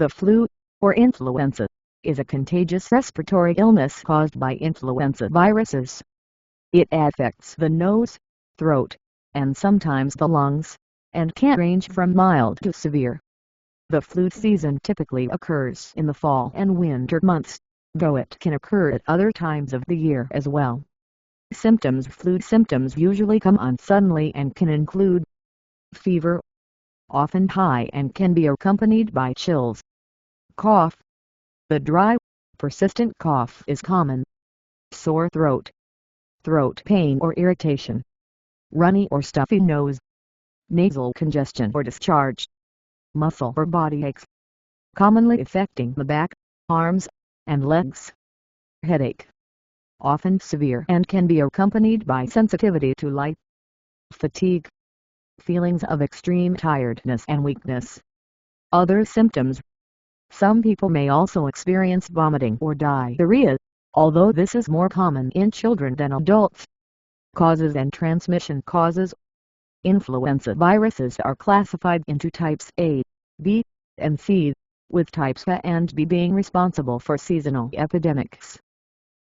The flu, or influenza, is a contagious respiratory illness caused by influenza viruses. It affects the nose, throat, and sometimes the lungs, and can range from mild to severe. The flu season typically occurs in the fall and winter months, though it can occur at other times of the year as well. Flu symptoms usually come on suddenly and can include fever, often high and can be accompanied by chills. Cough. The dry, persistent cough is common. Sore throat. Throat pain or irritation. Runny or stuffy nose. Nasal congestion or discharge. Muscle or body aches, commonly affecting the back, arms, and legs. Headache. Often severe and can be accompanied by sensitivity to light. Fatigue. Feelings of extreme tiredness and weakness. Other symptoms. Some people may also experience vomiting or diarrhea, although this is more common in children than adults. Causes and transmission causes. Influenza viruses are classified into types A, B, and C, with types A and B being responsible for seasonal epidemics.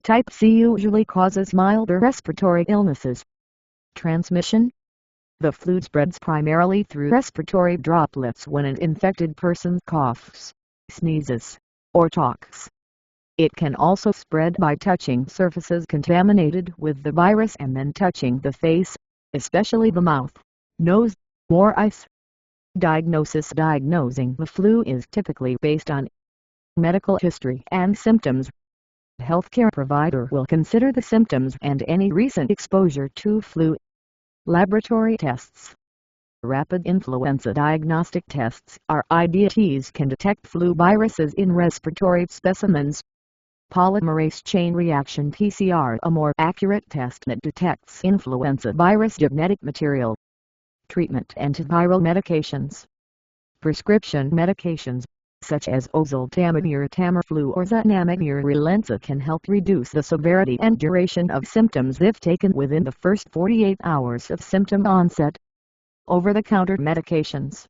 Type C usually causes milder respiratory illnesses. Transmission. The flu spreads primarily through respiratory droplets when an infected person coughs, sneezes, or talks. It can also spread by touching surfaces contaminated with the virus and then touching the face, especially the mouth, nose, or eyes. Diagnosing the flu is typically based on medical history and symptoms. The healthcare provider will consider the symptoms and any recent exposure to flu. Laboratory tests. Rapid influenza diagnostic tests (RIDTs) can detect flu viruses in respiratory specimens. Polymerase chain reaction PCR, a more accurate test that detects influenza virus genetic material. Treatment: antiviral medications. Prescription medications, such as oseltamivir, Tamiflu, or zanamivir Relenza, can help reduce the severity and duration of symptoms if taken within the first 48 hours of symptom onset. Over-the-counter medications.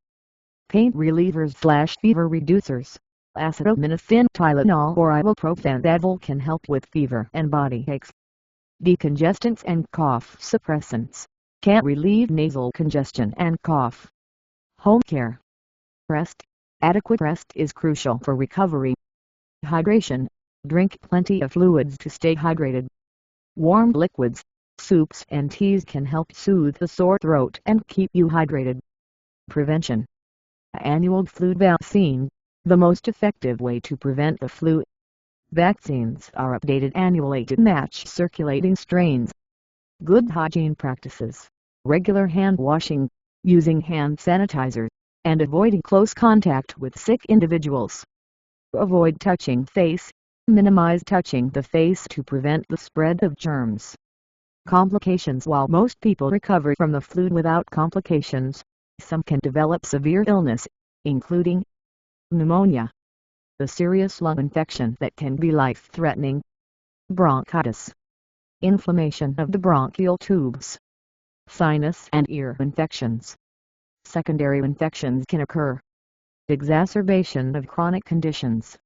Pain relievers/fever reducers. Acetaminophen, Tylenol, or ibuprofen Advil can help with fever and body aches. Decongestants and cough suppressants can relieve nasal congestion and cough. Home care. Rest. Adequate rest is crucial for recovery. Hydration. Drink plenty of fluids to stay hydrated. Warm liquids, soups and teas can help soothe the sore throat and keep you hydrated. Prevention. Annual flu vaccine, the most effective way to prevent the flu. Vaccines are updated annually to match circulating strains. Good hygiene practices, regular hand washing, using hand sanitizer, and avoiding close contact with sick individuals. Avoid touching face. Minimize touching the face to prevent the spread of germs. Complications. While most people recover from the flu without complications, some can develop severe illness, including pneumonia, a serious lung infection that can be life-threatening, bronchitis, inflammation of the bronchial tubes, sinus and ear infections. Secondary infections can occur. Exacerbation of chronic conditions.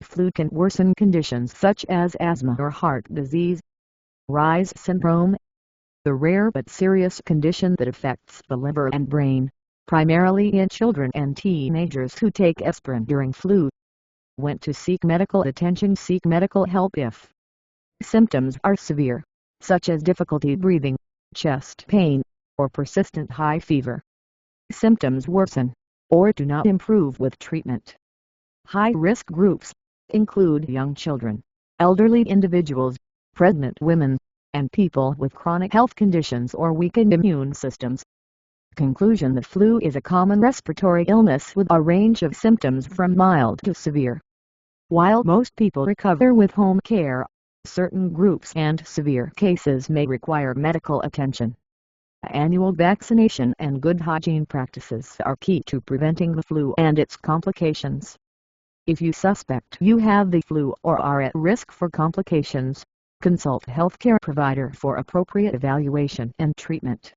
Flu can worsen conditions such as asthma or heart disease. Reye's syndrome, the rare but serious condition that affects the liver and brain, primarily in children and teenagers who take aspirin during flu. When to seek medical attention. Seek medical help if symptoms are severe, such as difficulty breathing, chest pain, or persistent high fever. Symptoms worsen, or do not improve with treatment. High-risk groups include young children, elderly individuals, pregnant women, and people with chronic health conditions or weakened immune systems. Conclusion: the flu is a common respiratory illness with a range of symptoms from mild to severe. While most people recover with home care, certain groups and severe cases may require medical attention. Annual vaccination and good hygiene practices are key to preventing the flu and its complications. If you suspect you have the flu or are at risk for complications, consult a healthcare provider for appropriate evaluation and treatment.